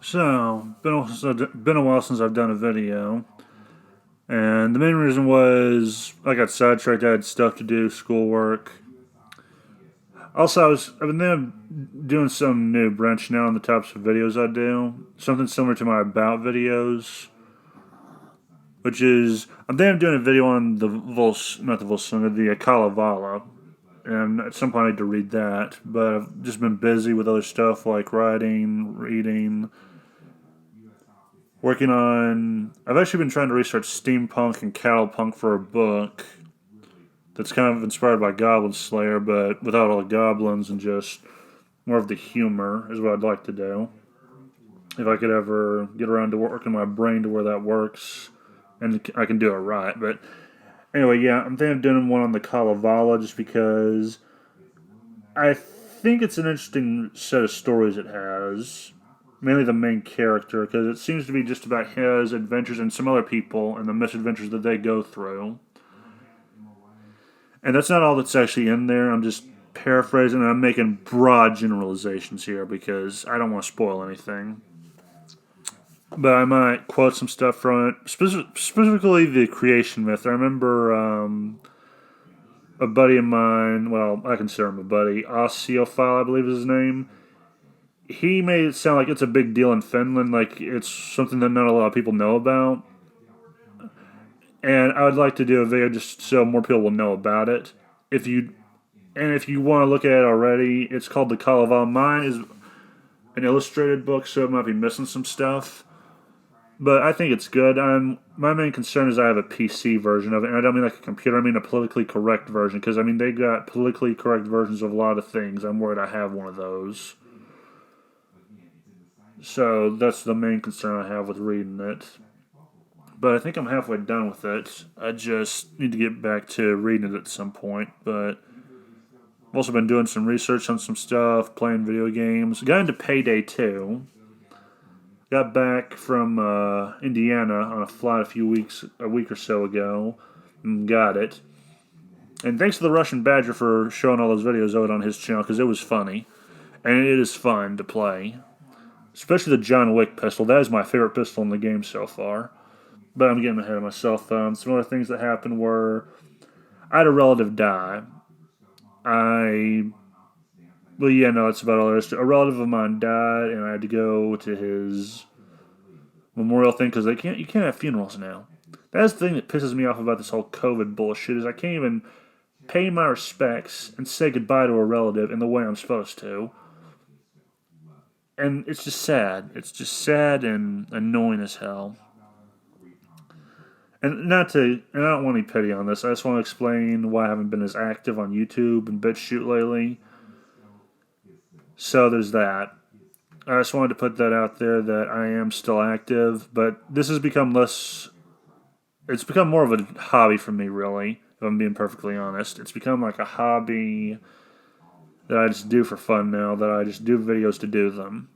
So, been a while since I've done a video, and the main reason was I got sidetracked. I had stuff to do, schoolwork. Also, I've been doing some new branching out on the types of videos I do. Something similar to my about videos, which is I'm then doing a video on not the Volsunga, the Kalevala, and at some point I need to read that. But I've just been busy with other stuff like writing, reading, working on. I've actually been trying to research steampunk and cattle punk for a book that's kind of inspired by Goblin Slayer, but without all the goblins and just more of the humor is what I'd like to do. If I could ever get around to working my brain to where that works, and I can do it right. But anyway, yeah, I'm thinking of doing one on the Kalevala just because I think it's an interesting set of stories it has. Mainly the main character, because it seems to be just about his adventures and some other people and the misadventures that they go through. And that's not all that's actually in there. I'm just paraphrasing and I'm making broad generalizations here because I don't want to spoil anything. But I might quote some stuff from it, specifically the creation myth. I remember a buddy of mine, well, I consider him a buddy, Osteophile, I believe is his name. He made it sound like it's a big deal in Finland, like it's something that not a lot of people know about. And I would like to do a video just so more people will know about it. If you want to look at it already, it's called The Kalevala. Mine is an illustrated book, so it might be missing some stuff. But I think it's good. My main concern is I have a PC version of it, and I don't mean like a computer. I mean a politically correct version, because I mean they got politically correct versions of a lot of things. I'm worried I have one of those. So that's the main concern I have with reading it. But I think I'm halfway done with it. I just need to get back to reading it at some point. But I've also been doing some research on some stuff, playing video games. Got into Payday 2. Got back from Indiana on a flight a week or so ago, and got it. And thanks to the Russian Badger for showing all those videos of it on his channel, because it was funny. And it is fun to play. Especially the John Wick pistol. That is my favorite pistol in the game so far. But I'm getting ahead of myself. Some other things that happened were I had a relative die. Well, yeah, no, that's about all there is to it. A relative of mine died, and I had to go to his memorial thing because you can't have funerals now. That's the thing that pisses me off about this whole COVID bullshit is I can't even pay my respects and say goodbye to a relative in the way I'm supposed to. And it's just sad. It's just sad and annoying as hell. And I don't want any pity on this. I just want to explain why I haven't been as active on YouTube and BitChute lately. So there's that. I just wanted to put that out there that I am still active, but this has become less. It's become more of a hobby for me, really, if I'm being perfectly honest. It's become like a hobby that I just do for fun now, that I just do videos to do them.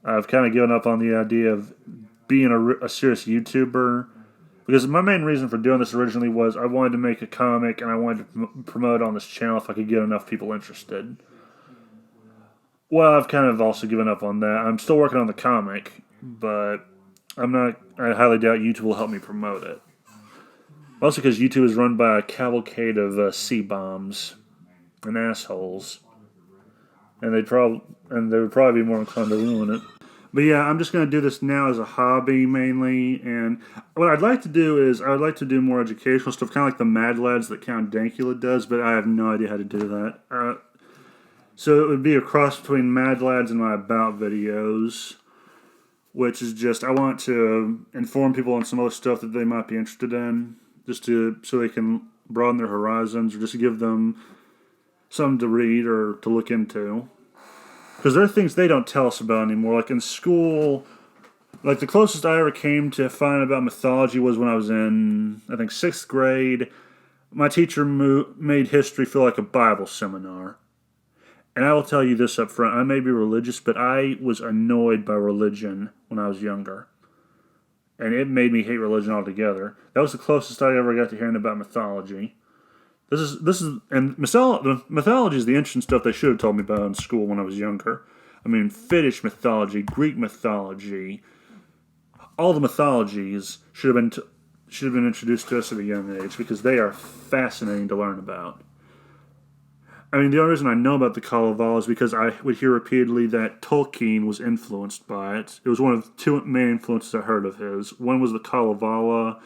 I've kind of given up on the idea of being a serious YouTuber because my main reason for doing this originally was I wanted to make a comic and I wanted to promote on this channel if I could get enough people interested. Well, I've kind of also given up on that. I'm still working on the comic, but I'm not. I highly doubt YouTube will help me promote it. Also, because YouTube is run by a cavalcade of C-bombs and assholes, and they would probably be more inclined to ruin it. But yeah, I'm just going to do this now as a hobby mainly, and what I'd like to do is I would like to do more educational stuff, kind of like the Mad Lads that Count Dankula does, but I have no idea how to do that. So it would be a cross between Mad Lads and my About videos, which is just I want to inform people on some other stuff that they might be interested in, so they can broaden their horizons, or just to give them something to read or to look into. Because there are things they don't tell us about anymore. Like in school, like the closest I ever came to find about mythology was when I was in, I think, 6th grade. My teacher made history feel like a Bible seminar. And I will tell you this up front. I may be religious, but I was annoyed by religion when I was younger. And it made me hate religion altogether. That was the closest I ever got to hearing about mythology. And mythology is the interesting stuff they should have told me about in school when I was younger. I mean, Finnish mythology, Greek mythology, all the mythologies should have been introduced to us at a young age because they are fascinating to learn about. I mean, the only reason I know about the Kalevala is because I would hear repeatedly that Tolkien was influenced by it. It was one of the two main influences I heard of his. One was the Kalevala,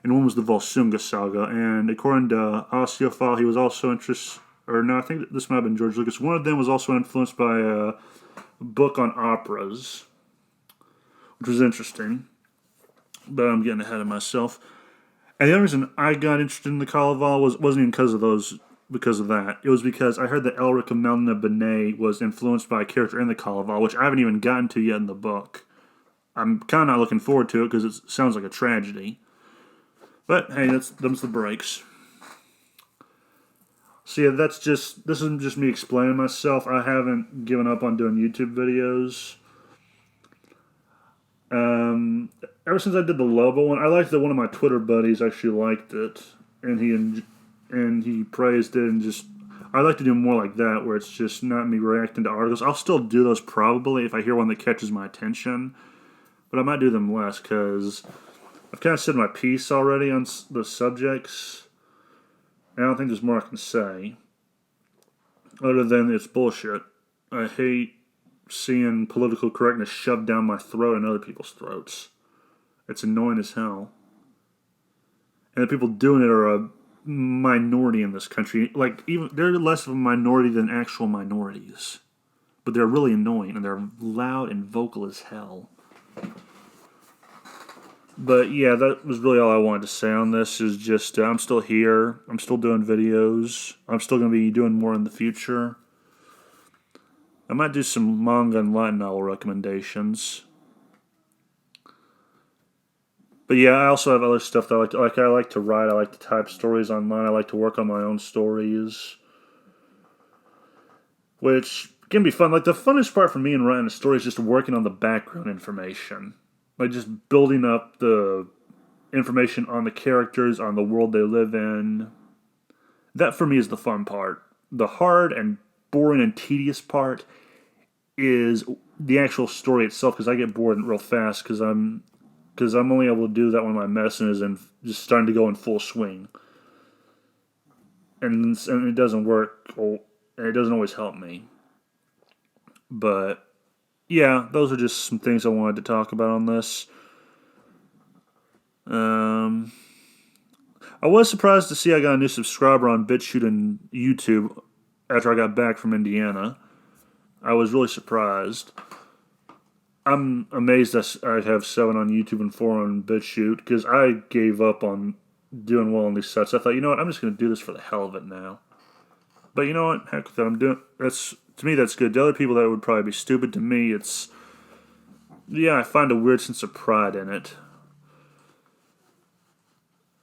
and one was the Volsunga saga. And according to Osteophile, he was also interested, or no, I think this might have been George Lucas. One of them was also influenced by a book on operas, which was interesting. But I'm getting ahead of myself. And the only reason I got interested in the Kalevala wasn't even because of that. It was because I heard that Elric of Melna Benet was influenced by a character in the Kalevala, which I haven't even gotten to yet in the book. I'm kind of not looking forward to it because it sounds like a tragedy. But hey, them's the breaks. So yeah, this is just me explaining myself. I haven't given up on doing YouTube videos. Ever since I did the Lobo one, I liked that one of my Twitter buddies actually liked it, and he praised it, and just I'd like to do more like that, where it's just not me reacting to articles. I'll still do those probably if I hear one that catches my attention, but I might do them less because I've kind of said my piece already on the subjects, and I don't think there's more I can say other than it's bullshit. I hate seeing political correctness shoved down my throat and other people's throats. It's annoying as hell. And the people doing it are a minority in this country. Like, even they're less of a minority than actual minorities. But they're really annoying, and they're loud and vocal as hell. But yeah, that was really all I wanted to say on this. Is just I'm still here. I'm still doing videos. I'm still going to be doing more in the future. I might do some manga and light novel recommendations. But yeah, I also have other stuff that I like. I like to write. I like to type stories online. I like to work on my own stories, which can be fun. Like the funnest part for me in writing a story is just working on the background information, like just building up the information on the characters, on the world they live in. That for me is the fun part. The hard and boring and tedious part is the actual story itself, because I get bored real fast because I'm only able to do that when my medicine is just starting to go in full swing, and it doesn't work, and it doesn't always help me. But yeah, those are just some things I wanted to talk about on this. I was surprised to see I got a new subscriber on BitChute and YouTube after I got back from Indiana. I was really surprised. I'm amazed I have 7 on YouTube and 4 on BitChute because I gave up on doing well on these sites. I thought, you know what, I'm just going to do this for the hell of it now. But you know what, heck with that. To me, that's good. To other people, that would probably be stupid. To me, I find a weird sense of pride in it.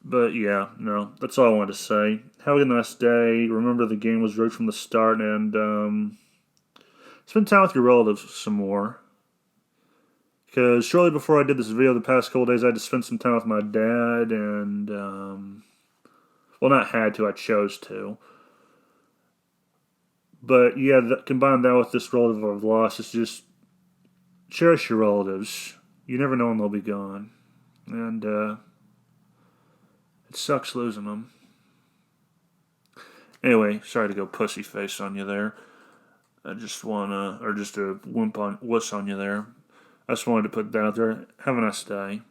But yeah, no, that's all I wanted to say. Have a nice day. Remember, the game was rigged from the start, and spend time with your relatives some more. Because shortly before I did this video, the past couple days, I had to spend some time with my dad, and, well, not had to, I chose to. But yeah, combine that with this relative I've lost, it's just cherish your relatives. You never know when they'll be gone. And, it sucks losing them. Anyway, sorry to go pussy face on you there. I just wanna, or just a wuss on you there. I just wanted to put that out there. Have a nice day.